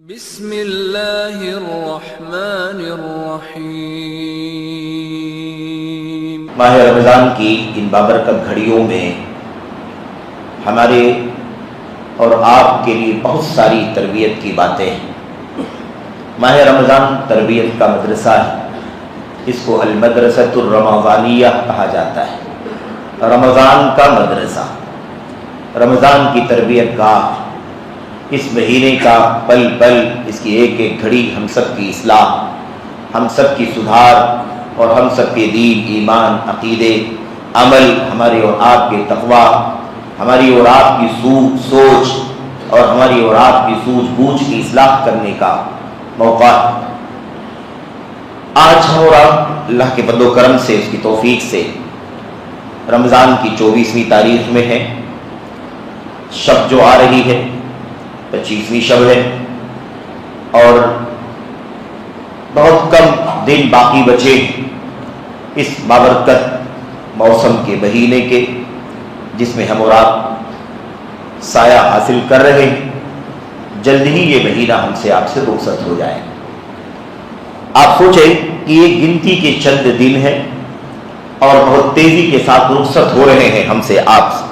بسم اللہ الرحمن الرحیم۔ ماہ رمضان کی ان بابرکت گھڑیوں میں ہمارے اور آپ کے لیے بہت ساری تربیت کی باتیں ہیں۔ ماہ رمضان تربیت کا مدرسہ ہے، اس کو المدرسۃ الرمضانیہ کہا جاتا ہے، رمضان کا مدرسہ، رمضان کی تربیت گاہ۔ اس مہینے کا پل پل، اس کی ایک ایک گھڑی ہم سب کی اصلاح، ہم سب کی سدھار اور ہم سب کے دین، ایمان، عقیدے، عمل، ہمارے اور آپ کے تقویٰ، ہماری اور آپ کی سوچ اور ہماری اور آپ کی سوجھ بوجھ کی اصلاح کرنے کا موقع ہے۔ آج ہم اور آپ اللہ کے فضل و کرم سے، اس کی توفیق سے رمضان کی 24ویں تاریخ میں ہے۔ شب جو آ رہی ہے 25ویں شب ہے اور بہت کم دن باقی بچے اس بابرکت موسم کے مہینے کے، جس میں ہم اور آپ سایہ حاصل کر رہے ہیں۔ جلد ہی یہ مہینہ ہم سے آپ سے رخصت ہو جائے۔ آپ سوچیں کہ یہ گنتی کے چند دن ہیں اور بہت تیزی کے ساتھ رخصت ہو رہے ہیں ہم سے آپ سے۔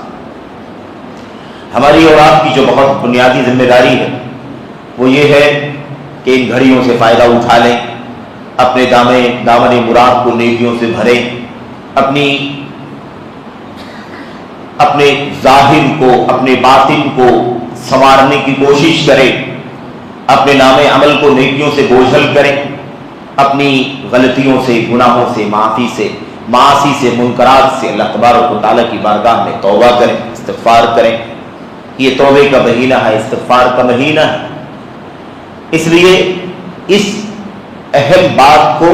ہماری اور آپ کی جو بہت بنیادی ذمہ داری ہے وہ یہ ہے کہ ان گھڑیوں سے فائدہ اٹھا لیں، اپنے دامن مراد کو نیکیوں سے بھریں، اپنے ظاہر کو، اپنے باطن کو سنوارنے کی کوشش کریں، اپنے نام عمل کو نیکیوں سے بوجھل کریں، اپنی غلطیوں سے، گناہوں سے، معاصی سے، منکرات سے اللہ تبارک و تعالیٰ کی بارگاہ میں توبہ کریں، استغفار کریں۔ یہ توبے کا مہینہ ہے، استغفار کا مہینہ ہے۔ اس لیے اس اہم بات کو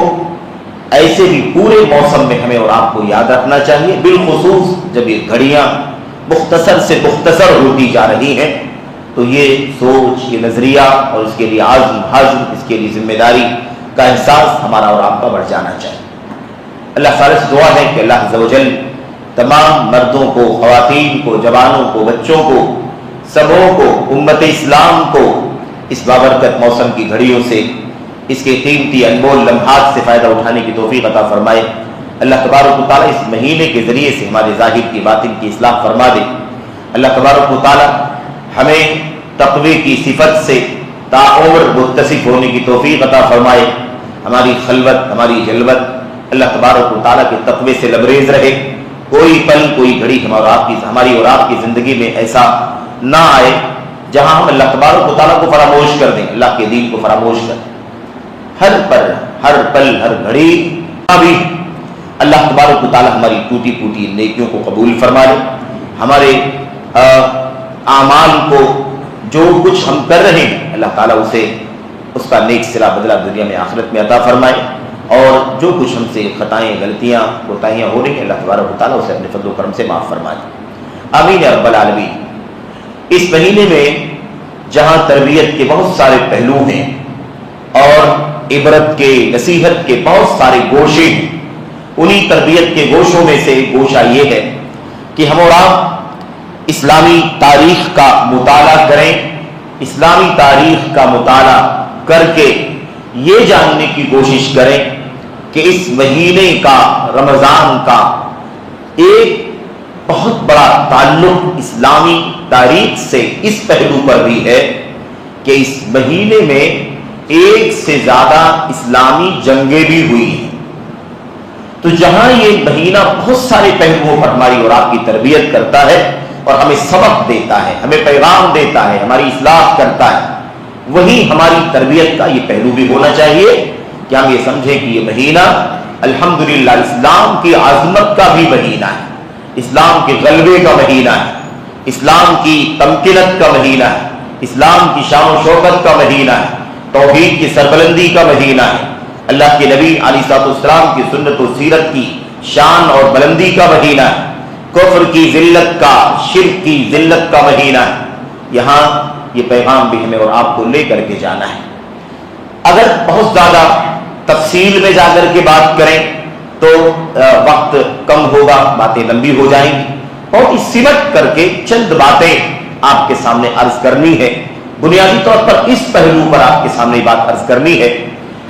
ایسے بھی پورے موسم میں ہمیں اور آپ کو یاد رکھنا چاہیے، بالخصوص جب یہ گھڑیاں مختصر سے مختصر ہوتی جا رہی ہیں تو یہ سوچ، یہ نظریہ اور اس کے لیے عزم، اس کے لیے ذمہ داری کا احساس ہمارا اور آپ کا بڑھ جانا چاہیے۔ اللہ تعالیٰ سے دعا ہے کہ اللہ عز و جل تمام مردوں کو، خواتین کو، جوانوں کو، بچوں کو، سبوں کو، امت اسلام کو اس بابرکت موسم کی گھڑیوں سے، اس کے قیمتی انمول لمحات سے فائدہ اٹھانے کی توفیق عطا فرمائے۔ اللہ تبارک و تعالیٰ اس مہینے کے ذریعے سے ہمارے ظاہر کی باطن کی اصلاح فرما دے۔ اللہ تبارک و تعالیٰ ہمیں تقوی کی صفت سے تاعمر متصف ہونے کی توفیق عطا فرمائے۔ ہماری خلوت، ہماری جلوت اللہ تبارک و تعالیٰ کے تقوی سے لبریز رہے۔ کوئی پل، کوئی گھڑی ہماری اور آپ کی زندگی میں ایسا نہ آئے جہاں ہم اللہ تبارک و تعالیٰ کو فراموش کر دیں، اللہ کے دین کو فراموش کر دیں۔ ہر پل، ہر گھڑی ابھی اللہ تبارک و تعالیٰ ہماری ٹوٹی پھوٹی نیکیوں کو قبول فرما لے، ہمارے اعمال کو، جو کچھ ہم کر رہے ہیں اللہ تعالیٰ اس کا نیک صلہ بدلہ دنیا میں آخرت میں عطا فرمائے، اور جو کچھ ہم سے خطائیں، غلطیاں، کوتاہیاں ہو رہی ہیں اللہ تبارک و تعالیٰ اسے اپنے فضل و کرم سے معاف فرما دے۔ آمین یا رب العالمین۔ اس مہینے میں جہاں تربیت کے بہت سارے پہلو ہیں اور عبرت کے، نصیحت کے بہت سارے گوشے ہیں، انہی تربیت کے گوشوں میں سے ایک گوشہ یہ ہے کہ ہم اور آپ اسلامی تاریخ کا مطالعہ کریں، اسلامی تاریخ کا مطالعہ کر کے یہ جاننے کی کوشش کریں کہ اس مہینے کا، رمضان کا ایک بہت بڑا تعلق اسلامی تاریخ سے اس پہلو پر بھی ہے کہ اس مہینے میں ایک سے زیادہ اسلامی جنگیں بھی ہوئی ہیں۔ تو جہاں یہ مہینہ بہت سارے پہلوؤں پر ہماری اور آپ کی تربیت کرتا ہے اور ہمیں سبق دیتا ہے، ہمیں پیغام دیتا ہے، ہماری اصلاح کرتا ہے، وہیں ہماری تربیت کا یہ پہلو بھی ہونا چاہیے کہ ہم یہ سمجھیں کہ یہ مہینہ الحمدللہ اسلام کی عظمت کا بھی مہینہ ہے، اسلام کے غلبے کا مہینہ ہے، اسلام کی تمکنت کا مہینہ ہے، اسلام کی شان و شوکت کا مہینہ ہے، توحید کی سربلندی کا مہینہ ہے، اللہ کے نبی علیہ السلام کی سنت و سیرت کی شان اور بلندی کا مہینہ ہے، کفر کی ذلت کا، شرک کی ذلت کا مہینہ ہے۔ یہاں یہ پیغام بھی ہمیں اور آپ کو لے کر کے جانا ہے۔ اگر بہت زیادہ تفصیل میں جا کر کے بات کریں تو وقت کم ہوگا، باتیں لمبی ہو جائیں گی۔ بہت ہی سمٹ کر کے چند باتیں آپ کے سامنے عرض کرنی ہے بنیادی طور پر اس پہلو پر آپ کے سامنے بات عرض کرنی ہے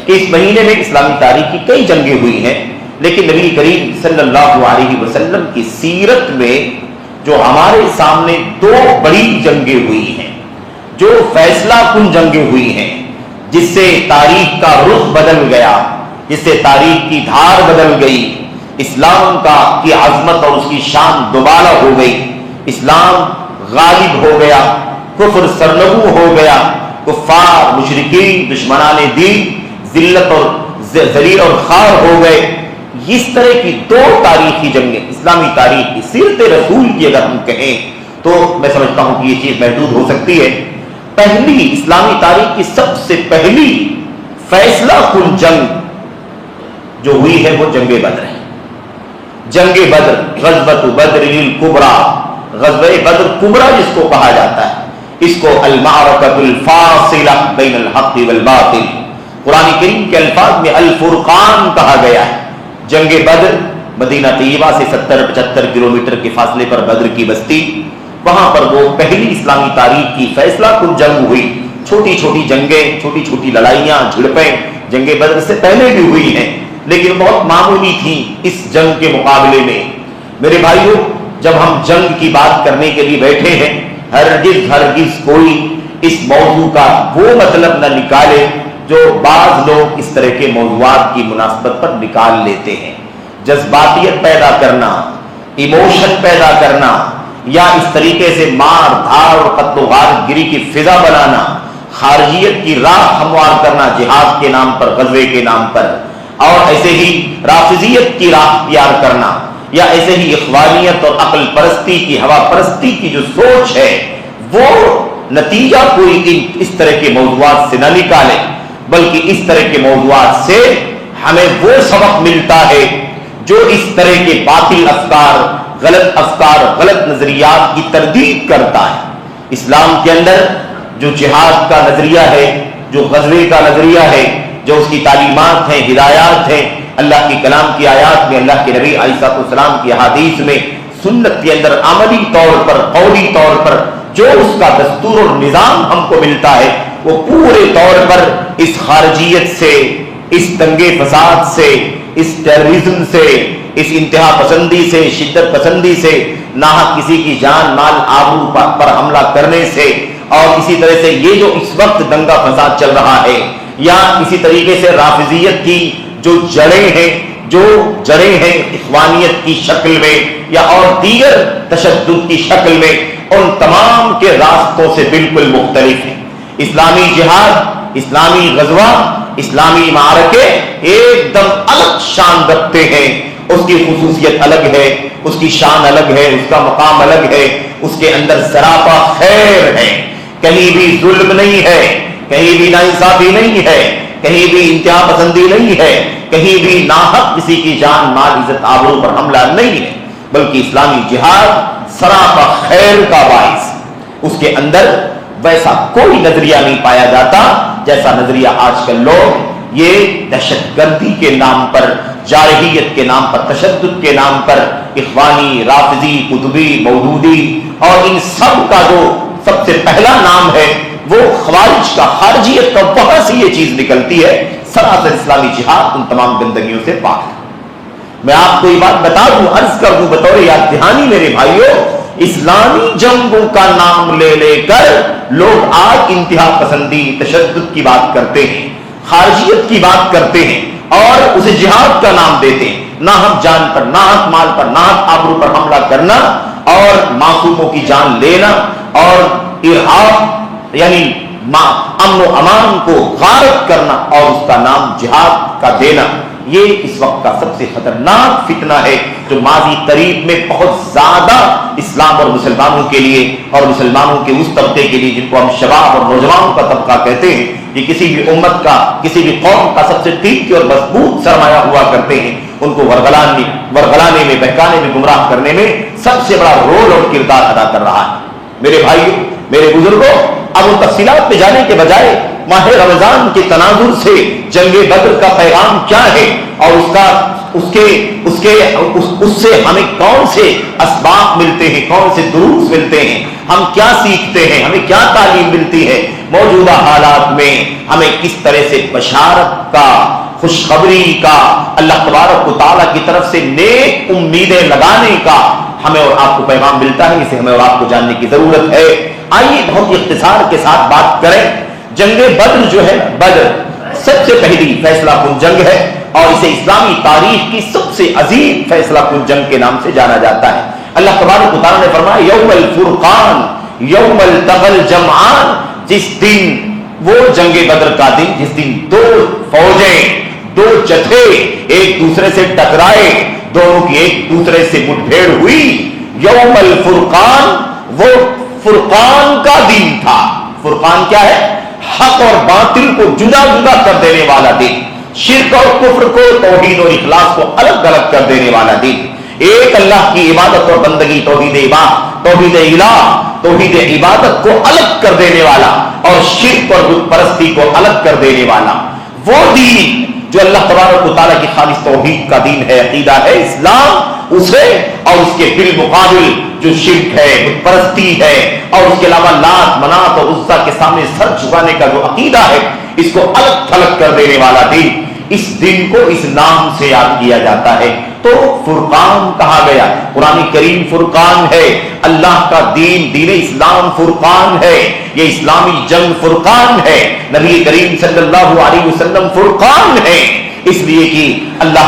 کہ اس مہینے میں اسلامی تاریخ کی کئی جنگیں ہوئی ہیں، لیکن نبی کریم صلی اللہ علیہ وسلم کی سیرت میں جو ہمارے سامنے دو بڑی جنگیں ہوئی ہیں، جو فیصلہ کن جنگیں ہوئی ہیں، جس سے تاریخ کا رخ بدل گیا، جس سے تاریخ کی دھار بدل گئی، اسلام کی عظمت اور اس کی شان دوبالا ہو گئی، اسلام غالب ہو گیا، کفر سرنگو ہو گیا، کفار مشرکین دشمنان دین ذلت اور ذلیل اور خوار ہو گئے۔ اس طرح کی دو تاریخی جنگیں اسلامی تاریخ کی، سیرت رسول کی اگر ہم کہیں تو میں سمجھتا ہوں کہ یہ چیز محدود ہو سکتی ہے۔ پہلی اسلامی تاریخ کی سب سے پہلی فیصلہ کن جنگ جو ہوئی ہے وہ جنگ بدر ہے۔ جنگ بدر، غزوۃ بدر الکبریٰ، غزوہ بدر کبریٰ جس کو کہا جاتا ہے، اس کو المعرکۃ الفاصلہ بین الحق والباطل، قرآن کریم کے الفاظ میں الفرقان کہا گیا ہے۔ جنگ بدر، مدینہ طیبہ سے 70-75 کلومیٹر کے فاصلے پر بدر کی بستی، وہاں پر وہ پہلی اسلامی تاریخ کی فیصلہ کن جنگ ہوئی۔ چھوٹی چھوٹی جنگیں، چھوٹی چھوٹی لڑائیاں، جھڑپیں جنگ بدر سے پہلے بھی ہوئی ہیں، لیکن بہت معمولی تھیں اس جنگ کے مقابلے میں۔ میرے بھائیوں، جب ہم جنگ کی بات کرنے کے لیے بیٹھے ہیں، ہرگز کوئی اس موضوع کا وہ مطلب نہ نکالے جو بعض لوگ اس طرح کے موضوعات کی مناسبت پر نکال لیتے ہیں۔ جذباتیت پیدا کرنا، ایموشن پیدا کرنا، یا اس طریقے سے مار دھاڑ اور قتل و غارت گری کی فضا بنانا، خارجیت کی راہ ہموار کرنا جہاد کے نام پر، غزوے کے نام پر، اور ایسے ہی رافضیت کی راہ اختیار کرنا، یا ایسے ہی اخوانیت اور عقل پرستی کی، ہوا پرستی کی جو سوچ ہے، وہ نتیجہ کوئی اس طرح کے موضوعات سے نہ نکالے، بلکہ اس طرح کے موضوعات سے ہمیں وہ سبق ملتا ہے جو اس طرح کے باطل افکار، غلط نظریات کی تردید کرتا ہے۔ اسلام کے اندر جو جہاد کا نظریہ ہے، جو غزوے کا نظریہ ہے، جو اس کی تعلیمات ہیں، ہدایات ہیں، اللہ کی کلام کی آیات میں، اللہ کے نبی علیہ السلام کی احادیث میں، سنت کے اندر عملی طور پر، قولی طور پر جو اس کا دستور اور نظام ہم کو ملتا ہے، وہ پورے طور پر اس خارجیت سے، اس دنگے فساد سے، اس ٹیررزم سے، اس انتہا پسندی سے، شدت پسندی سے، ناحق کسی کی جان مال آبرو پر حملہ کرنے سے، اور اسی طرح سے یہ جو اس وقت دنگا فساد چل رہا ہے، یا اسی طریقے سے رافضیت کی جو جڑیں ہیں اخوانیت کی شکل میں، یا اور دیگر تشدد کی شکل میں، ان تمام کے راستوں سے بالکل مختلف ہیں۔ اسلامی جہاد، اسلامی غزوہ، اسلامی معرکے ایک دم الگ شان رکھتے ہیں، اس کی خصوصیت الگ ہے، اس کی شان الگ ہے، اس کا مقام الگ ہے، اس کے اندر سراپا خیر ہے، کہیں بھی ظلم نہیں ہے، کہیں بھی ناانصافی نہیں ہے، کہیں بھی انتہا پسندی نہیں ہے، کہیں بھی ناحق کسی کی جان مال عزت آبرو پر حملہ نہیں ہے، بلکہ اسلامی جہاد سراپا خیر کا باعث، اس کے اندر ویسا کوئی نظریہ نہیں پایا جاتا جیسا نظریہ آج کل لوگ یہ دہشت گردی کے نام پر، جارحیت کے نام پر، تشدد کے نام پر، اخوانی، رافضی، قطبی، مودودی، اور ان سب کا جو سب سے پہلا نام ہے وہ خوارج کا، خارجیت کا، وہاں سے یہ چیز نکلتی ہے۔ سراسر اسلامی جہاد ان تمام گندگیوں سے پاک ہے۔ میں آپ کو یہ بات بتا دوں، عرض کر دوں بطور یاد دہانی میرے بھائیوں، اسلامی جنگوں کا نام لے لے کر لوگ آج انتہا پسندی، تشدد کی بات کرتے ہیں، خارجیت کی بات کرتے ہیں، اور اسے جہاد کا نام دیتے ہیں۔ ناحق جان پر، ناحق مال پر، ناحق آبرو پر حملہ کرنا، اور معصوموں کی جان لینا، اور ارہاب یعنی امن و امان کو غارت کرنا، اور اس کا نام جہاد کا دینا، یہ اس وقت کا سب سے خطرناک فتنہ ہے جو ماضی قریب میں بہت زیادہ اسلام اور مسلمانوں کے لیے، اور مسلمانوں کے اس طبقے کے لیے جن کو ہم شباب اور نوجوانوں کا طبقہ کہتے ہیں، یہ کسی بھی امت کا، کسی بھی قوم کا سب سے قیمتی اور مضبوط سرمایہ ہوا کرتے ہیں، ان کو ورغلانے میں، بہکانے میں، گمراہ کرنے میں سب سے بڑا رول اور کردار ادا کر رہا ہے۔ میرے بھائیوں، میرے بزرگوں، اب ان تفصیلات پہ جانے کے بجائے ماہ رمضان کے تناظر سے جنگ بدر کا پیغام کیا ہے، اور اس سے ہمیں کون سے اسباق ملتے ہیں، کون سے دروس ملتے ہیں، ہم کیا سیکھتے ہیں، ہمیں کیا تعلیم ملتی ہے، موجودہ حالات میں ہمیں کس طرح سے بشارت کا، خوشخبری کا، اللہ تبارک و تعالیٰ کی طرف سے نیک امیدیں لگانے کا ہمیں اور آپ کو پیغام ملتا ہے، اسے ہمیں اور آپ کو جاننے کی ضرورت ہے۔ آئیے بہت اختصار کے ساتھ بات کریں۔ جنگ بدر جو ہے، بدر سب سے پہلی فیصلہ کن جنگ ہے اور اسے اسلامی تاریخ کی سب سے عظیم فیصلہ کن جنگ کے نام سے جانا جاتا ہے۔ اللہ تبارک و تعالیٰ نے فرمایا یوم الفرقان یوم التقى الجمعان، جس دن، وہ جنگ بدر کا دن جس دن دو فوجیں، دو جتھے ایک دوسرے سے ٹکرائے، دونوں کی ایک دوسرے سے مٹ بھیڑ ہوئی، یوم الفرقان، وہ فرقان کا دن تھا۔ فرقان کیا ہے؟ حق اور باطل کو جدا جدا کر دینے والا دن، شرک اور کفر کو، توحید اور اخلاص کو الگ الگ کر دینے والا دن، ایک اللہ کی عبادت اور بندگی، توحید الہ، توحید عبادت کو الگ کر دینے والا اور شرک اور بت پرستی کو الگ کر دینے والا وہ دین جو اللہ تبارک و تعالیٰ کی خالص توحید کا دین ہے، عقیدہ ہے اسلام، اسے اور اس کے بالمقابل جو شرک ہے، بت پرستی ہے اور اس کے علاوہ لات منات اور عزا کے سامنے سر جھکانے کا جو عقیدہ ہے، اس کو الگ تھلگ کر دینے والا دن، اس دن کو اس نام سے یاد کیا جاتا ہے۔ تو فرقان کہا گیا، قرآن کریم فرقان ہے، اللہ کا دین، دین اسلام فرقان ہے، یہ اسلامی جنگ فرقان ہے، نبی کریم صلی اللہ علیہ وسلم فرقان ہے، اس لیے کہ اللہ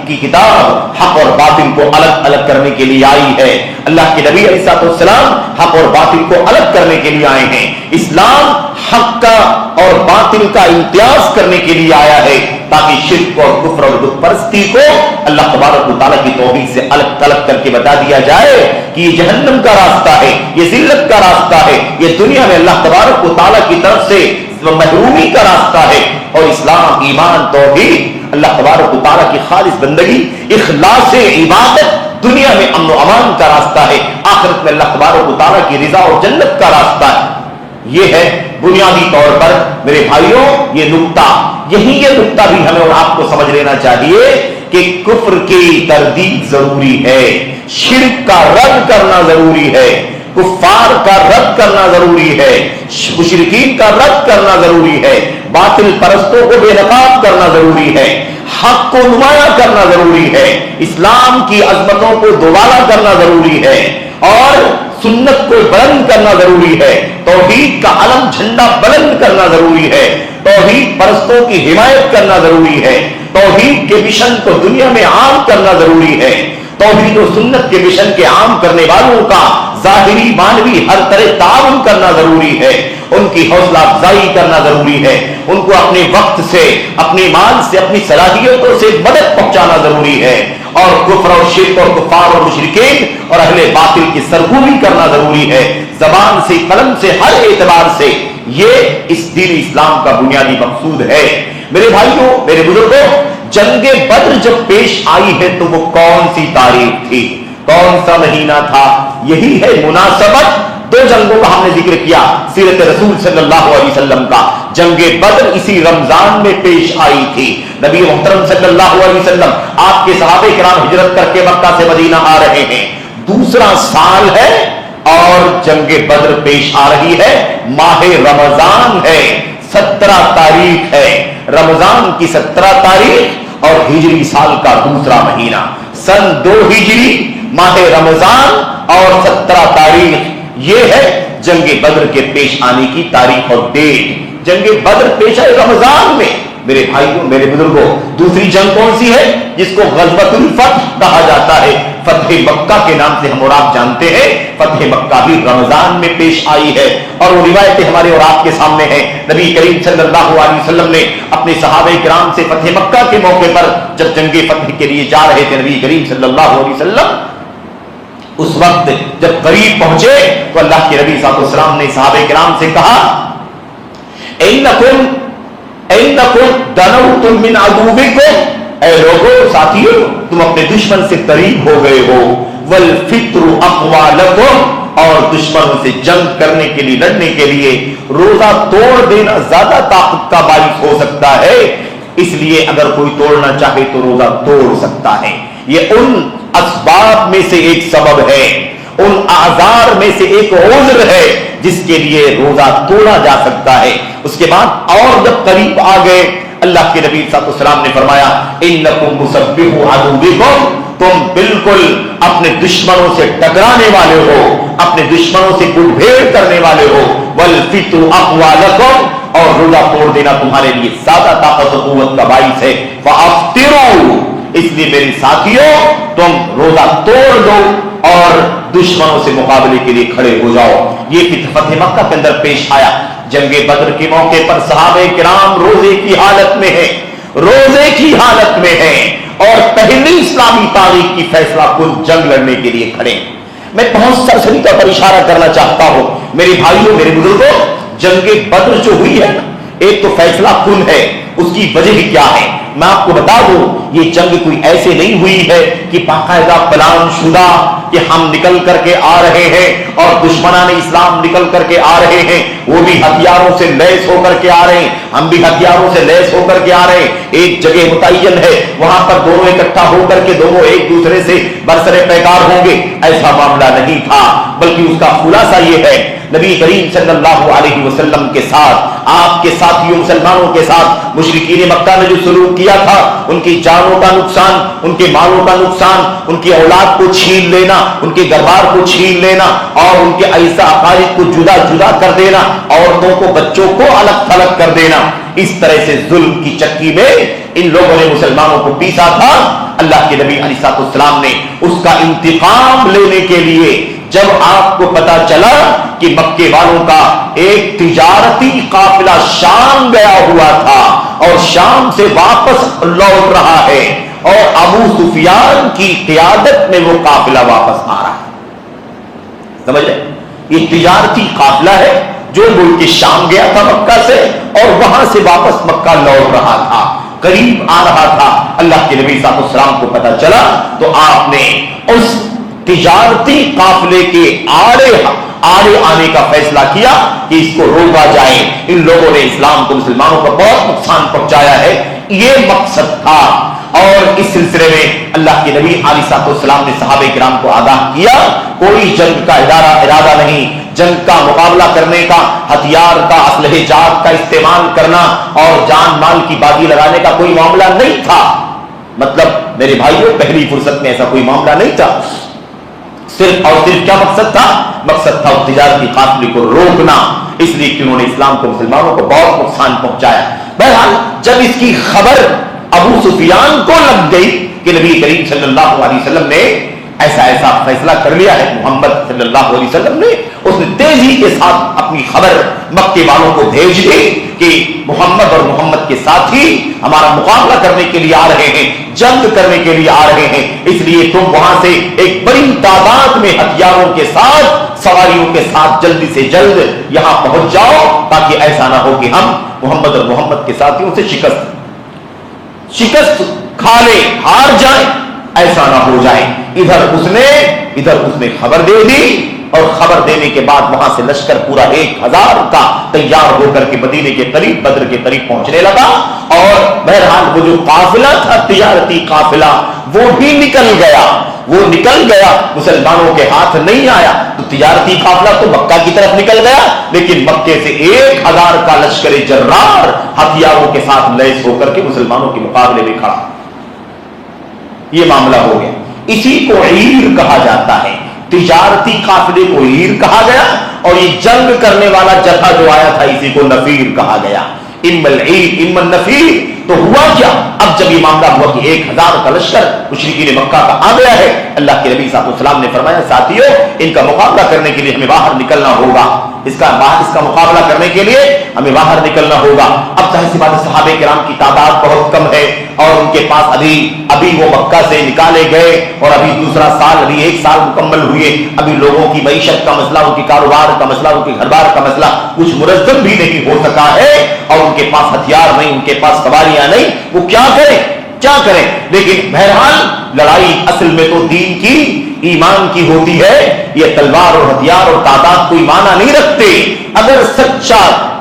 کی کتاب حق اور باطل کو الگ الگ کرنے کے لیے آئی ہے، اللہ کے نبی علیہ السلام حق اور باطل کو الگ کرنے کے لیے آئے ہیں، اسلام حق کا اور باطل کا امتیاز کرنے کے لیے آیا ہے تاکہ شرک اور کفر اور بت پرستی کو اللہ تبارک و تعالیٰ کی توحید سے الگ تلگ کر کے بتا دیا جائے کہ یہ جہنم کا راستہ ہے، یہ ذلت کا راستہ ہے، یہ دنیا میں اللہ تبارک و تعالیٰ کی طرف سے محرومی کا راستہ ہے، اور اسلام، ایمان، توحید، اللہ تبارک و تعالیٰ کی خالص بندگی، اخلاص عبادت دنیا میں امن و امان کا راستہ ہے، آخرت میں اللہ تبارک و تعالیٰ کی رضا اور جنت کا راستہ ہے۔ یہ ہے بنیادی طور پر میرے بھائیوں یہ نقطہ، یہ نقطہ بھی ہمیں اور آپ کو سمجھ لینا چاہیے کہ کفر کی تردید ضروری ہے، شرک کا رد کرنا ضروری ہے، کفار کا رد کرنا ضروری ہے، مشرکین کا رد کرنا ضروری ہے، باطل پرستوں کو بے نقاب کرنا ضروری ہے، حق کو نمایاں کرنا ضروری ہے، اسلام کی عظمتوں کو دوبالا کرنا ضروری ہے، اور سنت کو بلند کرنا ضروری ہے، توحید کا علم جھنڈا بلند کرنا ضروری ہے، توحید پرستوں کی حمایت کرنا ضروری ہے، توحید کے مشن کو دنیا میں عام کرنا ضروری ہے، توحید و سنت کے مشن کے عام کرنے والوں کا ظاہری مانوی ہر طرح تعاون کرنا ضروری ہے، ان کی حوصلہ افزائی کرنا ضروری ہے، ان کو اپنے وقت سے، اپنے مال سے، اپنی صلاحیتوں سے مدد پہنچانا ضروری ہے، اور کفر اور شرک اور کفار اور مشرکین اور اہل باطل کی سرگوبی کرنا ضروری ہے، زبان سے، قلم سے، ہر اعتبار سے۔ یہ اس دین اسلام کا بنیادی مقصود ہے۔ میرے بھائیوں، میرے بزرگوں، جنگ بدر جب پیش آئی ہے تو وہ کون سی تاریخ تھی، کون سا مہینہ تھا؟ یہی ہے مناسبت دو جنگوں کا ہم نے ذکر کیا، سیرت رسول صلی اللہ علیہ وسلم کا۔ جنگ بدر اسی رمضان میں پیش آئی تھی، نبی محترم صلی اللہ علیہ وسلم، آپ کے صحابہ کرام ہجرت کر کے مکہ سے مدینہ آ رہے ہیں، دوسرا سال ہے اور جنگ بدر پیش آ رہی ہے، ماہ رمضان ہے، 17 تاریخ ہے، رمضان کی 17 تاریخ اور ہجری سال کا دوسرا مہینہ، سن 2 ہجری، ماہ رمضان اور 17 تاریخ، یہ ہے جنگ بدر کے پیش آنے کی تاریخ اور ڈیٹ۔ جنگ بدر پیش آئے رمضان میں۔ میرے بھائیوں، میرے بزرگوں، دوسری جنگ کون سی ہے جس کو غزوۃ الفتح کہا جاتا ہے؟ فتح مکہ کے نام سے ہم اور آپ جانتے ہیں، فتح مکہ بھی رمضان میں پیش آئی ہے، اور وہ روایتیں ہمارے اور آپ کے سامنے ہیں۔ نبی کریم صلی اللہ علیہ وسلم نے اپنے صحابہ کرام سے فتح مکہ کے موقع پر جب جنگ فتح کے لیے جا رہے تھے، نبی کریم صلی اللہ علیہ وسلم اس وقت جب قریب پہنچے تو اللہ کے نبی صلی اللہ علیہ وسلم نے صحابہ کرام سے کہا، اِنَّكُمْ دَنَوْتُمْ مِنْ عَدُوِّكُمْ، اے لوگو، ساتھیو، تم اپنے دشمن سے قریب ہو گئے ہو، وَالْفِطْرُ أَقْوَى لَكُمْ، اور دشمنوں سے جنگ کرنے کے لیے، لڑنے کے لیے روزہ توڑ دینا زیادہ طاقت کا باعث ہو سکتا ہے۔ اس لیے اگر کوئی توڑنا چاہے تو روزہ توڑ سکتا ہے. یہ ان اسباب میں سے ایک سبب ہے، ان اعذار میں سے ایک عذر ہے جس کے لیے روزہ توڑا جا سکتا ہے. اس کے بعد اور جب قریب آ گئے، اللہ کے نبی صلی اللہ علیہ وسلم نے فرمایا انکم مسبحو عدوکم، تم بالکل اپنے دشمنوں سے ٹکرانے والے ہو، اپنے دشمنوں سے گڈ بھیڑ کرنے والے ہو. والفطر اقوی لکم، اور روزہ توڑ دینا تمہارے لیے زیادہ طاقت و قوت کا باعث ہے. فافطروا، اس لیے میرے ساتھیوں تم روزہ توڑ دو اور دشمنوں سے مقابلے کے لیے کھڑے ہو جاؤ. یہ فتح مکہ کے اندر پیش آیا. جنگ بدر کے موقع پر صحابہ کرام روزے کی حالت میں ہیں، روزے کی حالت میں ہیں اور پہلی اسلامی تاریخ کی فیصلہ کن جنگ لڑنے کے لیے کھڑے. میں بہت سرسری طور پر اشارہ کرنا چاہتا ہوں میرے بھائیوں، میرے بزرگوں، جنگ بدر جو ہوئی ہے نا، ایک تو فیصلہ کن ہے. اس کی وجہ کیا ہے میں آپ کو بتا دوں. یہ جنگ کوئی ایسے نہیں ہوئی ہے کہ باقاعدہ پلان شدہ کہ ہم نکل کر کے آ رہے ہیں اور دشمنان اسلام نکل کر کے آ رہے ہیں، وہ بھی ہتھیاروں سے لیس ہو کر کے آ رہے ہیں، ہم بھی ہتھیاروں سے لیس ہو کر کے آ رہے ہیں. ایک جگہ متعین ہے، وہاں پر دونوں اکٹھا ہو کر کے دونوں ایک دوسرے سے برسر پیکار ہوں گے. ایسا معاملہ نہیں تھا، بلکہ اس کا خلاصہ یہ ہے نبی کریم صلی اللہ علیہ وسلم کے ساتھ، آپ کے ساتھیوں مسلمانوں کے ساتھ مشرکین مکہ نے جو سلوک کیا تھا، ان کی جانوں کا نقصان، ان کے مالوں کا نقصان، ان کی اولاد کو چھین لینا، ان کے گھر کو چھین لینا اور ان کے ایسا اقارب کو جدا جدا کر دینا، عورتوں کو بچوں کو الگ تھلگ کر دینا، اس طرح سے ظلم کی چکی میں ان لوگوں نے مسلمانوں کو پیسا تھا. اللہ کے نبی علیہ السلام نے اس کا انتقام لینے کے لیے جب آپ کو پتا چلا کہ مکے والوں کا ایک تجارتی قافلہ شام گیا ہوا تھا اور شام سے واپس لوٹ رہا ہے اور ابو سفیان کی قیادت میں وہ قافلہ واپس آ رہا ہے، سمجھ لیں یہ تجارتی قافلہ ہے جو ملک شام گیا تھا مکہ سے اور وہاں سے واپس مکہ لوٹ رہا تھا، قریب آ رہا تھا. اللہ کے نبی صلی اللہ علیہ وسلم کو پتا چلا تو آپ نے اس تجارتی قافلے کے آڑے آنے کا فیصلہ کیا کہ اس کو روکا جائے. ان لوگوں نے اسلام کو، مسلمانوں کو بہت نقصان پہنچایا ہے، یہ مقصد تھا. اور اس سلسلے میں اللہ کے نبی علیہ السلام نے صحابہ کرام کو آگاہ کیا کوئی جنگ کا ارادہ نہیں، جنگ کا مقابلہ کرنے کا، ہتھیار کا، اسلحہ جات کا استعمال کرنا اور جان مال کی بازی لگانے کا کوئی معاملہ نہیں تھا. مطلب میرے بھائیوں پہلی فرصت میں ایسا کوئی معاملہ نہیں تھا. صرف اور صرف کیا مقصد تھا؟ مقصد تھا تجارتی قافلے کو روکنا، اس لیے کہ انہوں نے اسلام کو، مسلمانوں کو بہت نقصان پہنچایا. بہرحال جب اس کی خبر ابو سفیان کو لگ گئی کہ نبی کریم صلی اللہ علیہ وسلم نے ایسا فیصلہ کر لیا ہے، محمد صلی اللہ علیہ وسلم نے، اس نے تیزی کے ساتھ اپنی خبر مکے والوں کو بھیج دی کہ محمد اور محمد کے ساتھی ہمارا مقابلہ کرنے کے لیے آ رہے ہیں، جنگ کرنے کے لیے آ رہے ہیں، اس لیے تم وہاں سے ایک بڑی تعداد میں ہتھیاروں کے ساتھ، سواریوں کے ساتھ جلدی سے جلد یہاں پہنچ جاؤ تاکہ ایسا نہ ہو کہ ہم محمد اور محمد کے ساتھیوں سے شکست کھا لیں، ہار جائیں، ایسا نہ ہو جائے. ادھر اس نے خبر دے دی اور خبر دینے کے بعد وہاں سے لشکر پورا 1000 کا تیار ہو کر کے مدینے کے قریب، بدر کے قریب پہنچنے لگا. اور بہرحال وہ جو قافلہ تھا، تجارتی قافلہ، وہ بھی نکل گیا، مسلمانوں کے ہاتھ نہیں آیا. تو تجارتی قافلہ تو مکہ کی طرف نکل گیا، لیکن مکے سے 1000 کا لشکر جرار ہتھیاروں کے ساتھ لیس ہو کر کے مسلمانوں کے مقابلے میں کھڑا. یہ معاملہ ہو گیا. اسی کو عیر کہا جاتا ہے، تجارتی قافلے کو عیر کہا گیا اور یہ جنگ کرنے والا جتھا جو آیا تھا اسی کو نفیر کہا گیا. اما العیر اما النفیر. تو ہوا کیا؟ اب جب یہ معاملہ ہوا کہ 1000 کا لشکر مشرکین مکہ کا آ گیا ہے، اللہ کے نبی صلی اللہ علیہ وسلم نے فرمایا ساتھیوں ان کا مقابلہ کرنے کے لیے ہمیں باہر نکلنا ہوگا، اس کا مقابلہ کرنے کے لیے ہمیں باہر نکلنا ہوگا. اب ظاہر سی بات ہے صحابہ کرام کی تعداد بہت کم ہے اور ان کے پاس ابھی وہ مکہ سے نکالے گئے اور ابھی دوسرا سال، ابھی 1 سال مکمل ہوئے، ابھی لوگوں کی معیشت کا مسئلہ، ان کے کاروبار کا مسئلہ، ان کے گھر بار کا مسئلہ کچھ منظم بھی نہیں ہو سکا ہے اور ان کے پاس ہتھیار نہیں، ان کے پاس سواریاں نہیں، وہ کیا کریں. لیکن بہرحال لڑائی اصل میں تو دین کی، ایمان کی ہوتی ہے. یہ تلوار اور ہتھیار اور تعداد کوئی معنی نہیں رکھتے. اگر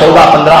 14, 15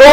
2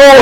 2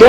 2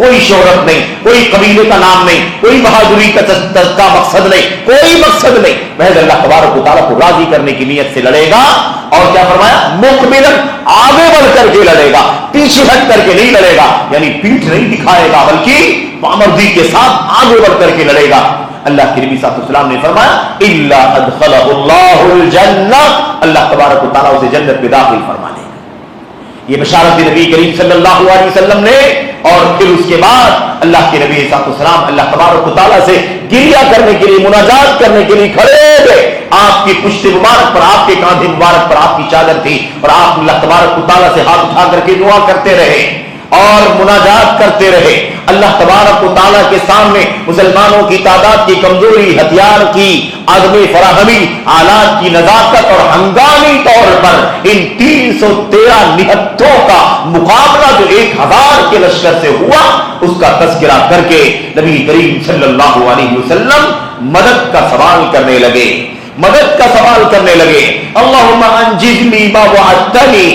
کوئی شہرت نہیں, کوئی قبیلے کا نام نہیں, کوئی بہادری کا مقصد نہیں, کوئی مقصد نہیں, محض اللہ تبارک و تعالیٰ کو راضی کرنے کی نیت سے لڑے گا. اور کیا فرمایا, مقبلاً, آگے بڑھ کر کے لڑے گا, پیچھے ہٹ کر کے نہیں لڑے گا, یعنی پیٹھ نہیں دکھائے گا بلکہ مردی کے ساتھ آگے بڑھ کر کے لڑے گا. اللہ کے نبی صلی اللہ علیہ وسلم نے فرمایا الا ادخلہ اللہ الجنہ, اللہ تبارک و تعالیٰ اسے جنت میں داخل فرما دے گا. یہ بشارت نبی کریم صلی اللہ علیہ وسلم نے. اور پھر اس کے بعد اللہ کے نبی صلی اللہ علیہ وسلم اللہ تبارک و تعالیٰ سے گریہ کرنے کے لیے, مناجات کرنے کے لیے کھڑے ہو گئے. آپ کی پشت مبارک پر, آپ کے کاندھے مبارک پر آپ کی چادر تھی, اور آپ اللہ تبارک و تعالیٰ سے ہاتھ اٹھا کر کے دعا کرتے رہے اور مناجات کرتے رہے. اللہ تبارک و تعالیٰ کے سامنے مسلمانوں کی تعداد کی کمزوری, ہتھیار کی عدم فراہمی, آلات کی نزاکت اور ہنگامی طور پر ان 313 نہتوں کا مقابلہ جو 1000 کے لشکر سے ہوا, اس کا تذکرہ کر کے نبی کریم صلی اللہ علیہ وسلم مدد کا سوال کرنے لگے, مدد کا سوال کرنے لگے. اللہم انجزنی ما وعدتنی,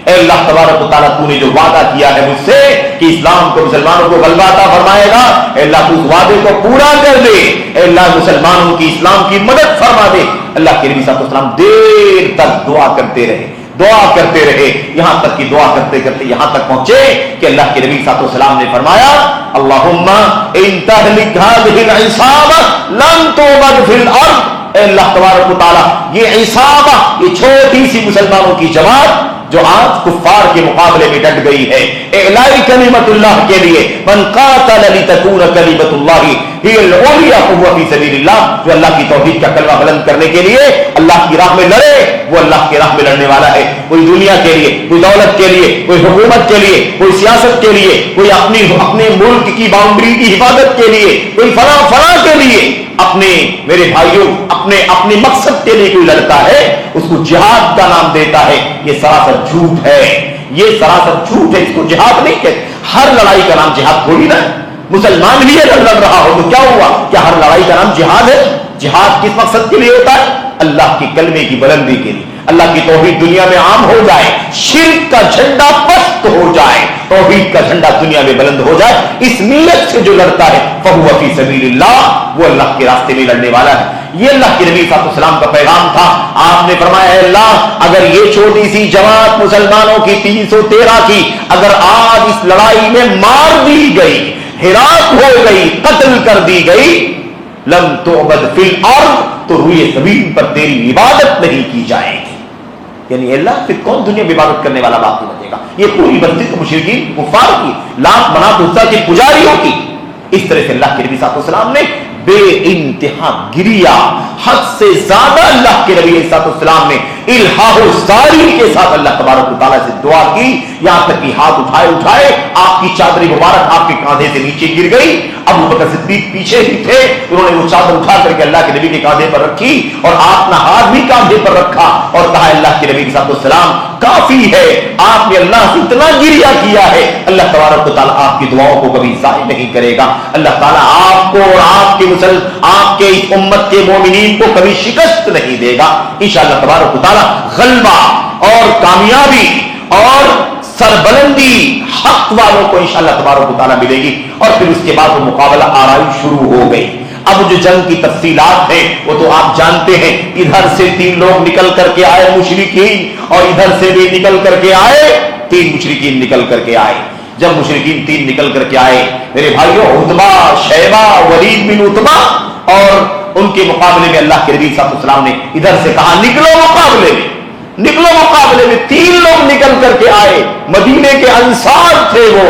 اے اللہ تبارک و تعالیٰ تو نے جو وعدہ کیا ہے مجھ سے کہ اسلام کو, مسلمانوں کو غلبہ عطا فرمائے گا, اے اللہ تو اس وعدے کو پورا کر دے, اے اللہ مسلمانوں کی, اسلام کی مدد فرما دے. اللہ کے نبی صلی اللہ علیہ وسلم دیر تک دعا کرتے رہے, دعا کرتے رہے, یہاں تک کہ دعا کرتے کرتے یہاں تک پہنچے کہ اللہ کے نبی صلی اللہ علیہ وسلم نے فرمایا اللہم ان تہلک هذه العصابہ لن تعبد فی الارض. اے اللہ تبارک و تعالیٰ یہ عصابہ, یہ چھوٹی سی مسلمانوں کی جماعت جو آج کفار کے مقابلے میں ڈٹ گئی ہے, اعلاء کلمت اللہ کے لیے, من قاتل لتکون کلمت اللہ ہی العلیٰ فہو فی سبیل اللہ, جو اللہ کی توحید کا کلمہ بلند کرنے کے لیے اللہ کی راہ میں لڑے, وہ اللہ کی راہ میں لڑنے والا ہے. کوئی دنیا کے لیے, کوئی دولت کے لیے, کوئی حکومت کے لیے, کوئی سیاست کے لیے, کوئی اپنے ملک کی باؤنڈری کی حفاظت کے لیے, کوئی فلاں کے لیے, اپنے, میرے بھائیوں, اپنے مقصد کے لیے کوئی لڑتا ہے, اس کو جہاد کا نام دیتا ہے. یہ سراسر جھوٹ ہے, یہ سراسر جھوٹ ہے, اس کو جہاد نہیں کہتے. ہر لڑائی کا نام جہاد تھوڑی نا, مسلمان بھی اگر لڑ رہا ہو تو کیا ہوا, کیا ہر لڑائی کا نام جہاد ہے؟ جہاد کس مقصد کے لیے ہوتا ہے؟ اللہ کی کلمے کی بلندی کے لیے, اللہ کی توحید دنیا میں عام ہو جائے, شرک کا جھنڈا پست ہو جائے, توحید کا جھنڈا دنیا میں بلند ہو جائے. اس نیت سے جو لڑتا ہے فہو فی سبیل اللہ, وہ اللہ کے راستے میں لڑنے والا ہے. یہ اللہ کے نبی صلی اللہ علیہ وسلم کا پیغام تھا. آپ نے فرمایا اے اللہ, اگر یہ چھوٹی سی جماعت مسلمانوں کی 313 کی اگر آج اس لڑائی میں مار دی گئی, ہلاک ہو گئی, قتل کر دی گئی, لم تعبد فی الارض, تو روئے زمین پر تیری عبادت نہیں کی جائے گی. یعنی اللہ پھر کون دنیا میں عبادت کرنے والا باقی بچے گا؟ یہ پوری بستی تو مشرکین کفار کی, لات منات عزا کی پجاریوں کی. اس طرح سے اللہ کے نبی صلی اللہ علیہ وسلم نے بے انتہا گریا, حد سے زیادہ اللہ کے نبی صلی اللہ علیہ وسلم نے الہا و زاری کے ساتھ اللہ تبارک و تعالیٰ سے دعا کی, یہاں تک کہ ہاتھ اٹھائے آپ کی چادر مبارک آپ کے کاندھے سے نیچے گر گئی. ابو بکر صدیق پیچھے ہی تھے, انہوں نے وہ چادر اٹھا کر کے اللہ کے نبی کے کاندھے پر رکھی اور اپنا ہاتھ بھی کاندھے پر رکھا اور کہا اللہ کے نبی صلی اللہ علیہ وسلم کافی ہے, آپ نے اللہ سے اتنا گریا کیا ہے, اللہ تبارک و تعالیٰ آپ کی دعاؤں کو کبھی ضائع نہیں کرے گا. اللہ تعالیٰ آپ کو اور آپ کے اس امت کے مومنین کو کبھی شکست نہیں دے گا. انشاءاللہ تبارک و تعالیٰ غلبہ اور کامیابی اور سربلندی حق والوں کو انشاءاللہ تبارک و تعالیٰ ملے گی. اور پھر اس کے بعد وہ مقابلہ آرائی شروع ہو گئی. اب جو جنگ کی تفصیلات ہیں وہ تو آپ جانتے ہیں, ادھر سے 3 لوگ نکل کر کے آئے مشرکین, اور ادھر سے بھی نکل کر کے آئے 3 مشرکین نکل کر کے آئے. جب مشرکین 3 نکل کر کے آئے, میرے بھائیوں, عتبہ, شیبہ, ولید بن عتبہ, اور ان کے مقابلے میں اللہ کے نبی صلی اللہ علیہ وسلم نے ادھر سے کہا نکلو مقابلے میں, نکلو مقابلے میں. 3 لوگ نکل کر کے آئے, مدینے کے انصار تھے وہ.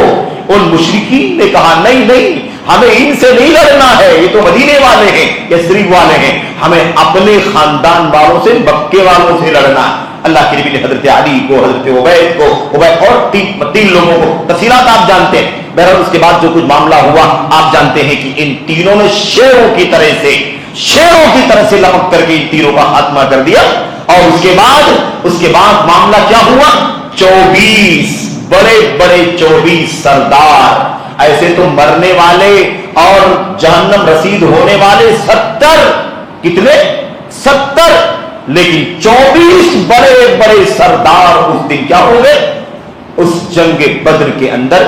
ان مشرکین نے کہا نہیں, ہمیں ان سے نہیں لڑنا ہے, یہ تو مدینے والے ہیں, یثرب والے ہیں, ہمیں اپنے خاندان والوں سے, مکے والوں سے لڑنا ہے. اللہ کے نبی نے حضرت علی کو, حضرت عبید کو, عبید اور 3 لوگوں کو, تفصیلات آپ جانتے ہیں. بہرحال اس کے بعد جو کچھ معاملہ ہوا آپ جانتے ہیں کہ ان تینوں نے شیروں کی طرح سے لپک کر کے ان تینوں کا خاتمہ کر دیا. اور اس کے بعد معاملہ کیا ہوا, 24 بڑے سردار, ایسے تو مرنے والے اور جہنم رسید ہونے والے 70, کتنے 70, لیکن 24 بڑے سردار اس دن کیا ہو گئے, اس جنگ بدر کے اندر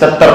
70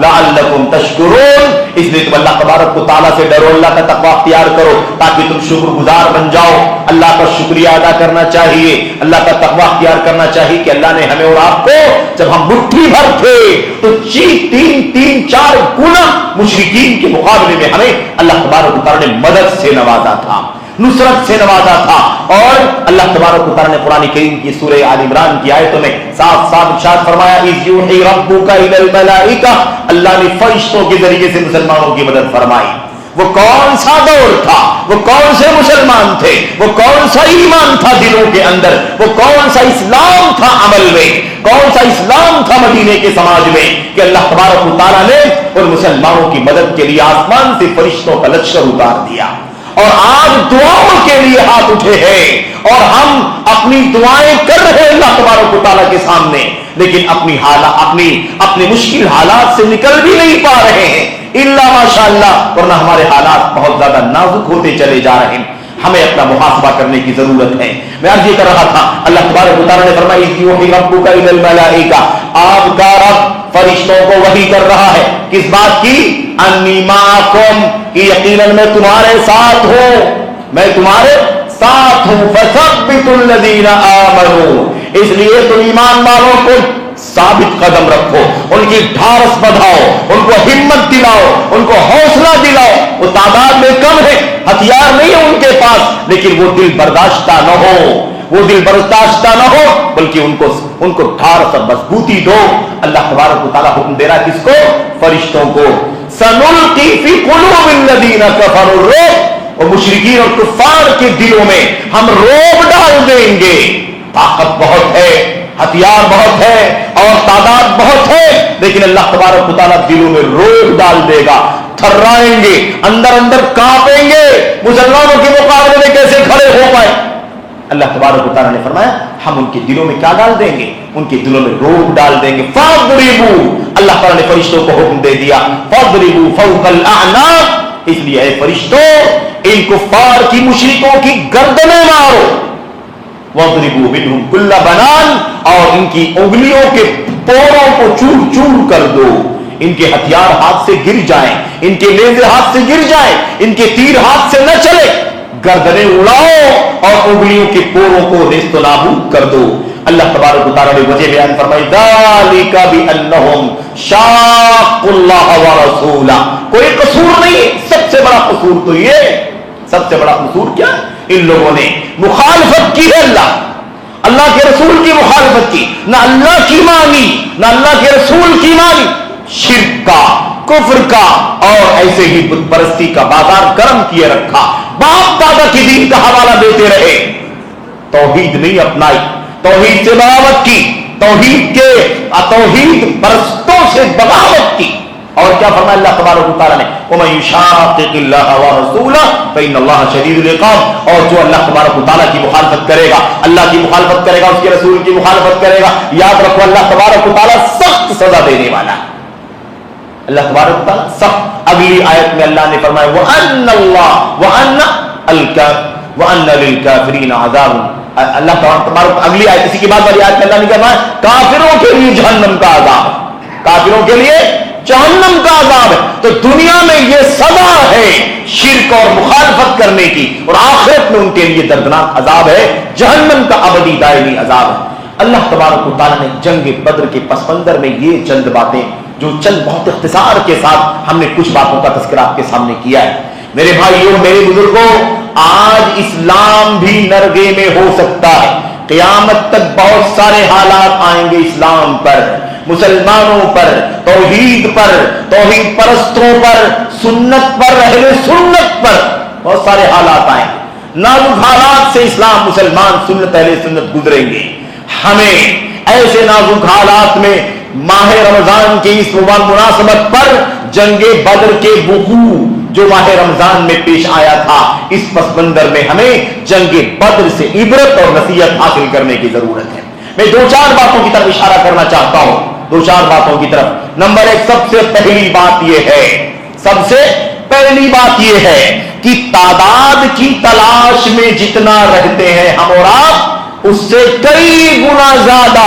لعلکم تشکرون، اس لیے تم اللہ تبارک و تعالیٰ سے ڈرو، اللہ کا تقوی اختیار کرو تاکہ تم شکر گزار بن جاؤ۔ اللہ کا شکریہ ادا کرنا چاہیے، اللہ کا تقوی اختیار کرنا چاہیے کہ اللہ نے ہمیں اور آپ کو جب ہم مٹھی بھر تھے تو تین چار گنا مشرکین کے مقابلے میں ہمیں اللہ تبارک و تعالیٰ نے مدد سے نوازا تھا، نصرت سے نوازا تھا۔ اور اللہ تبارک و تعالیٰ نے قرآن کریم کی سورہ آل عمران کی آیتوں میں صاف صاف ارشاد فرمایا اذ یوحی ربک الی الملائکہ، اللہ نے فرشتوں کے ذریعے سے مسلمانوں کی مدد فرمائی۔ وہ کون سا دور تھا، وہ کون سے مسلمان تھے، وہ کون سا ایمان تھا دلوں کے اندر، وہ کون سا اسلام تھا عمل میں، کون سا اسلام تھا مدینے کے سماج میں کہ اللہ تبارک و تعالیٰ نے ان مسلمانوں کی مدد کے لیے آسمان سے فرشتوں کا لشکر اتار دیا۔ اور آج دعاؤں کے لیے ہاتھ اٹھے ہیں اور ہم اپنی دعائیں کر رہے ہیں اللہ تبارک و تعالیٰ کے سامنے، لیکن اپنی مشکل حالات سے نکل بھی نہیں پا رہے ہیں الا ماشاء اللہ، ورنہ ہمارے حالات بہت زیادہ نازک ہوتے چلے جا رہے ہیں۔ ہمیں اپنا محاسبہ کرنے کی ضرورت ہے۔ میں عرض یہ کر رہا تھا اللہ تبارک و تعالیٰ نے فرمایا اذ یوحی ربک الی الملائکہ، آپ کا رب فرشتوں کو وحی کر رہا ہے کس بات کی؟ انی معکم، کہ یقیناً میں تمہارے ساتھ ہوں، میں تمہارے ساتھ ہوں۔ فثبتوا الذین آمنوا، اس لیے تم ایمان والوں کو ثابت قدم رکھو، ان کی ڈھارس بڑھاؤ، ان کو ہمت دلاؤ، ان کو حوصلہ دلاؤ۔ وہ تعداد میں کم ہے، ہتھیار نہیں ہے ان کے پاس، لیکن وہ دل برداشتہ نہ ہو، وہ دل برداشتہ نہ ہو، بلکہ ان کو ڈھارس اور مضبوطی دو۔ اللہ تبارک و تعالیٰ حکم دے رہا ہے کس کو؟ فرشتوں کو۔ سنلقی فی قلوب الذین کفروا الرعب، اور مشرکین اور کفار کے دلوں میں ہم رعب ڈال دیں گے۔ طاقت بہت ہے، ہتھیار بہت ہے اور تعداد بہت ہے، لیکن اللہ تبارک و تعالیٰ دلوں میں رعب ڈال دے گا، تھرائیں گے، اندر اندر کانپیں گے، مسلمانوں کے مقابلے میں کیسے کھڑے ہو پائے۔ اللہ تبارک و تعالیٰ نے فرمایا ہم ان کے دلوں میں کیا ڈال دیں گے؟ ان کے دلوں میں رعب ڈال دیں گے۔ فاضربوا، اللہ تعالیٰ نے فرشتوں کو حکم دے دیا فاضربوا فوق الاعناق، اس لیے اے فرشتوں ان کفار کی مشرکوں کی گردنیں مارو۔ وَاضْرِبُوا مِنْهُمْ كُلَّ بَنَانٍ، اور ان کی انگلیوں کے پوروں کو چور چور کر دو، ان کے ہتھیار ہاتھ سے گر جائیں، ان کے نیزے ہاتھ سے گر جائیں، ان کے تیر ہاتھ سے نہ چلے، گردنیں اڑاؤ اور انگلیوں کے پوروں کو نیست و نابود کر دو۔ اللہ تبارک و تعالیٰ نے وجہ بیان فرمائی ذَلِكَ بِأَنَّهُمْ شَاقُّوا اللَّهَ وَرَسُولَهُ، کوئی قصور نہیں، سب سے بڑا قصور تو یہ، سب سے بڑا قصور کیا؟ ان لوگوں نے مخالفت کی ہے، اللہ کے رسول کی مخالفت کی، نہ اللہ کی مانی نہ اللہ کے رسول کی مانی، شرک کا، کفر کا، اور ایسے ہی بت پرستی کا بازار گرم کیے رکھا، باپ دادا کی دین کا حوالہ دیتے رہے، توحید نہیں اپنائی، توحید سے بغاوت کی، توحید پرستوں سے بغاوت کی۔ اور کیا فرمایا اللہ تبارک و تعالیٰ نے وَمَن يُشَاقِقِ اللَّهَ وَرَسُولَهُ فَإِنَّ اللَّهَ شَدِيدُ الْعِقَابِ، اور جو اللہ تبارک و تعالیٰ کی مخالفت کرے گا، اللہ کی مخالفت کرے گا، اس کے رسول کی مخالفت کرے گا، یاد رکھو اللہ تبارک و تعالیٰ سخت سزا دینے والا ہے۔ اللہ تبارک و تعالیٰ سخت۔ اگلی آیت میں اللہ نے فرمایا وَأَنَّ لِلْكَافِرِينَ عَذَابٌ، اللہ تبارک اگلی آیت اسی کے بعد والی آیت میں اللہ نے فرمایا کافروں کے لیے جہنم کا عذاب ہے، کافروں کے لیے جہنم کا عذاب ہے۔ تو دنیا میں یہ سزا ہے شرک اور مخالفت کرنے کی، اور آخرت میں ان کے لیے دردناک عذاب ہے، جہنم کا ابدی دائمی عذاب ہے۔ اللہ تبارک و تعالیٰ نے جنگ بدر کے پس منظر میں یہ چند باتیں جو چند بہت اختصار کے ساتھ ہم نے کچھ باتوں کا تذکرہ آپ کے سامنے کیا ہے۔ میرے بھائیوں، میرے بزرگوں، آج اسلام بھی نرگے میں ہو سکتا ہے، قیامت تک بہت سارے حالات آئیں گے اسلام پر، مسلمانوں پر، توحید پرستوں پر، سنت پر، اہل سنت پر بہت سارے حالات آئیں گے، نازک حالات سے اسلام، مسلمان، سنت، اہل سنت گزریں گے۔ ہمیں ایسے نازک حالات میں ماہ رمضان کی اس مناسبت پر جنگ بدر کے وقوع جو ماہ رمضان میں پیش آیا تھا، اس پس منظر میں ہمیں جنگ بدر سے عبرت اور نصیحت حاصل کرنے کی ضرورت ہے۔ میں دو چار باتوں کی طرف اشارہ کرنا چاہتا ہوں، دو چار باتوں کی طرف۔ نمبر ایک، سب سے پہلی بات یہ ہے کہ تعداد کی تلاش میں جتنا رہتے ہیں ہم اور آپ، اس سے کئی گنا زیادہ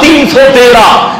313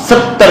70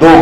2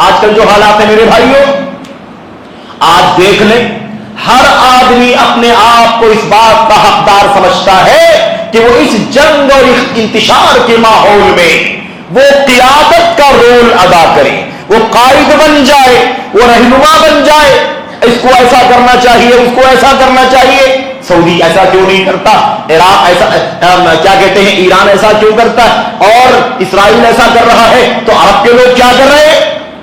آج کل جو حالات ہیں میرے بھائیوں، آج دیکھ لیں، ہر آدمی اپنے آپ کو اس بات کا حقدار سمجھتا ہے کہ وہ اس جنگ اور انتشار کے ماحول میں وہ قیادت کا رول ادا کرے، وہ قائد بن جائے، وہ رہنما بن جائے، اس کو ایسا کرنا چاہیے، اس کو ایسا کرنا چاہیے۔ سعودی ایسا کیوں نہیں کرتا، عراق ایسا کیا کہتے ہیں، ایران ایسا کیوں کرتا ہے، اور اسرائیل ایسا کر رہا ہے تو عرب کے لوگ کیا کر رہے ہیں؟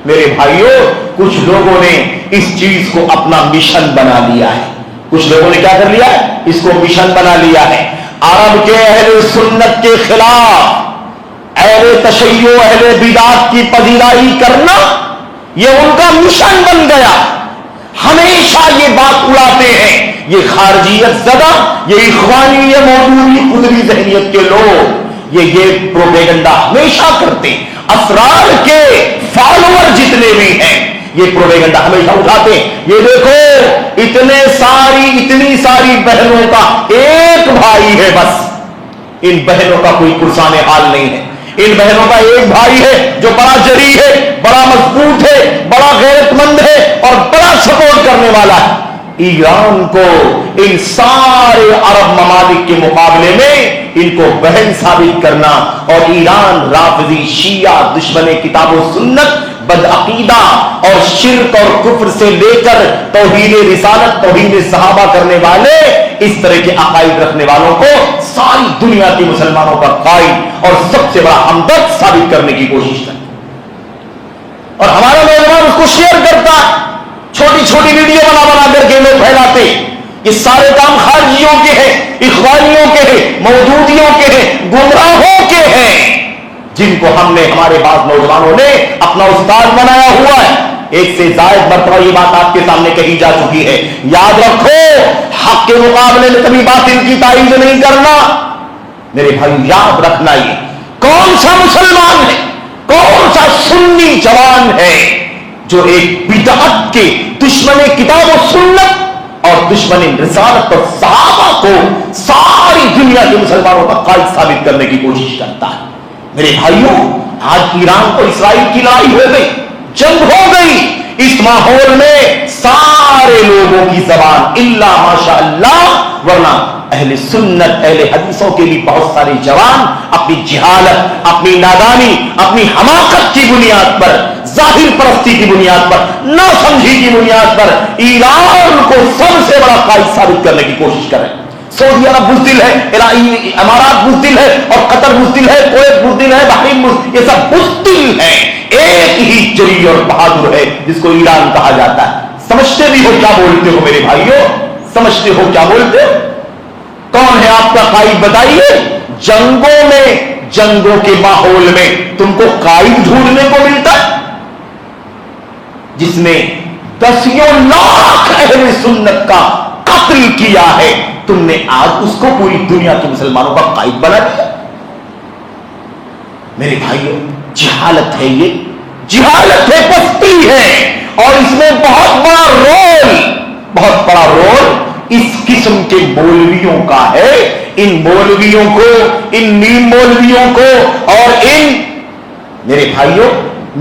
میرے بھائیوں، کچھ لوگوں نے اس چیز کو اپنا مشن بنا لیا ہے، کچھ لوگوں نے کیا کر لیا ہے، اس کو مشن بنا لیا ہے۔ عرب کے اہل سنت کے خلاف اہل تشیع، اہل بدعت کی پذیرائی کرنا یہ ان کا مشن بن گیا۔ ہمیشہ یہ بات اڑاتے ہیں، یہ خارجیت زدہ، یہ اخوانی، یہ مودودی خدری ذہنیت کے لوگ یہ پروپیگنڈا ہمیشہ کرتے ہیں۔ اسرار کے فالوور جتنے بھی ہیں یہ پروپیگنڈا ہمیشہ اٹھاتے ہیں۔ یہ دیکھو، اتنی ساری بہنوں کا ایک بھائی ہے، بس ان بہنوں کا کوئی پرسان حال نہیں ہے۔ ان بہنوں کا ایک بھائی ہے جو بڑا جری ہے، بڑا مضبوط ہے، بڑا غیرت مند ہے اور بڑا سپورٹ کرنے والا ہے۔ ایران کو ان سارے عرب ممالک کے مقابلے میں ان کو بہن ثابت کرنا، اور ایران رافضی، شیعہ، دشمن کتاب و سنت، بدعقیدہ اور شرک اور کفر سے لے کر توحید رسالت، توحید صحابہ کرنے والے، اس طرح کے عقائد رکھنے والوں کو ساری دنیا کے مسلمانوں کا قائد اور سب سے بڑا ہمدرد ثابت کرنے کی کوشش کرتا، اور ہمارا نوجوان اس کو شیئر کرتا ہے، چھوٹی چھوٹی ویڈیو بنا بنا کر کے لوگ پھیلاتے۔ یہ سارے کام خارجیوں کے ہیں، اخوانیوں کے ہیں، مودودیوں کے ہیں، گمراہوں کے ہیں، جن کو ہم نے، ہمارے بعض نوجوانوں نے اپنا استاد بنایا ہوا ہے۔ ایک سے زائد مرتبہ یہ بات آپ کے سامنے کہی جا چکی ہے، یاد رکھو، حق کے مقابلے میں کبھی باطل کی تائید نہیں کرنا۔ میرے بھائی یاد رکھنا، یہ کون سا مسلمان ہے، کون سا سنی جوان ہے جو ایک بدعت کے دشمن کتاب و سنت اور دشمن رسالت اور صحابہ کو ساری دنیا کے مسلمانوں کا قائد ثابت کرنے کی کوشش کرتا ہے۔ میرے بھائیوں، آج ایران اور اسرائیل کی لڑائی ہو گئی، جنگ ہو گئی، اس ماحول میں سارے لوگوں کی زبان الا ماشاء اللہ، ورنہ اہل سنت، اہل حدیثوں کے لیے بہت سارے جوان اپنی جہالت، اپنی نادانی، اپنی حماقت کی بنیاد پر، ظاہر پرستی کی بنیاد پر، ناسمجھی کی بنیاد پر ایران کو سب سے بڑا قائد ثابت کرنے کی کوشش کریں۔ سعودی عرب بزدل ہے، امارات بزدل ہے، اور قطر بزدل ہے، کویت بزدل ہے، بحرین بزدل، یہ سب بزدل ہیں۔ ایک ہی جری اور بہادر ہے جس کو ایران کہا جاتا ہے۔ سمجھتے بھی ہو کیا بولتے ہو میرے بھائیوں، سمجھتے ہو کیا بولتے ہو؟ کون ہے آپ کا قائد بتائیے؟ جنگوں میں، جنگوں کے ماحول میں تم کو قائد ڈھونڈنے کو ملتا ہے جس نے دسیوں لاکھ اہل سنت کا قتل کیا ہے، تم نے آج اس کو پوری دنیا کے مسلمانوں کا قائد بنا دیا۔ میرے بھائیوں، جہالت ہے، یہ جہالت ہے، پستی ہے، اور اس میں بہت بڑا رول اس قسم کے مولویوں کا ہے۔ ان مولویوں کو، ان نیم مولویوں کو، اور ان میرے بھائیوں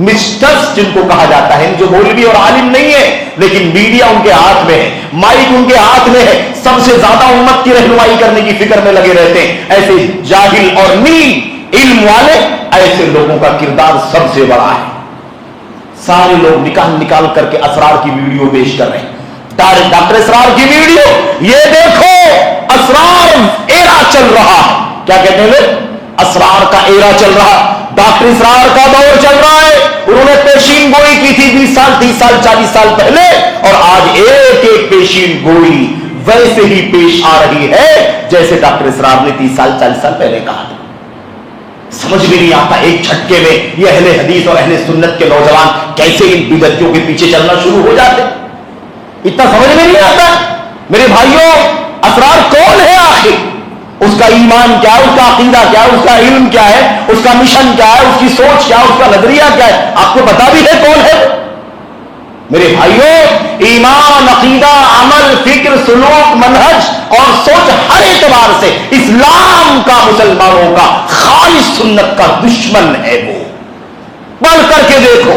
مسٹرز جن کو کہا جاتا ہے، جو مولوی اور عالم نہیں ہے لیکن میڈیا ان کے ہاتھ میں ہے، مائک ان کے ہاتھ میں ہے، سب سے زیادہ امت کی رہنمائی کرنے کی فکر میں لگے رہتے ہیں، ایسے جاہل اور نیم علم والے، ایسے لوگوں کا کردار سب سے بڑا ہے۔ سارے لوگ نکال کر کے اسرار کی ویڈیو پیش کر رہے ہیں، ڈاکٹر اسرار کی ویڈیو، یہ دیکھو اسرار ایرا چل رہا ہے، کیا کہتے ہیں لوگ؟ اسرار کا ایرا چل رہا، ڈاکٹر اسرار کا دور چل رہا ہے۔ انہوں نے پیشین گوئی کی تھی 20 سال 30 سال 40 سال پہلے، اور آج ایک ایک پیشین گوئی ویسے ہی پیش آ رہی ہے جیسے ڈاکٹر اسرار نے 30 سال 40 سال پہلے کہا تھا۔ سمجھ بھی نہیں آتا ایک جھٹکے میں یہ اہل حدیث اور اہل سنت کے نوجوان کیسے ان بدعتیوں کے پیچھے چلنا شروع ہو جاتے، اتنا سمجھ میں نہیں آتا۔ میرے بھائیوں، اسرار کون ہے آخر؟ اس کا ایمان کیا ہے، اس کا عقیدہ کیا ہے، اس کا علم کیا ہے، اس کا مشن کیا ہے، اس کی سوچ کیا ہے، اس کا نظریہ کیا ہے؟ آپ کو پتا بھی ہے کون ہے؟ میرے بھائیوں، ایمان، عقیدہ، عمل، فکر، سلوک، منہج اور سوچ، ہر اعتبار سے اسلام کا، مسلمانوں کا خالص سنت کا دشمن ہے۔ وہ پڑھ کر کے دیکھو،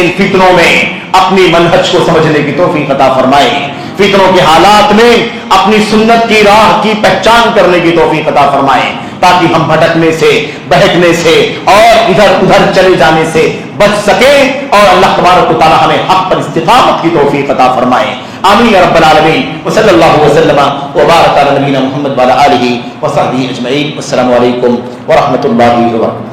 ان فتنوں میں اپنی منہج کو سمجھنے کی توفیق عطا فرمائے، فتنوں کے حالات میں اپنی سنت کی راہ کی پہچان کرنے کی توفیق عطا فرمائے، تاکہ ہم بھٹکنے سے، بہکنے سے اور ادھر ادھر چلے جانے سے بچ سکیں، اور اللہ تبارک و تعالی ہمیں حق پر استقامت کی توفیق عطا فرمائے۔ آمین یا رب العالمین، وصلی اللہ وسلم وبارک علی نبینا محمد وعلی آلہ وصحبہ اجمعین۔ السلام علیکم ورحمۃ اللہ وبرکاتہ۔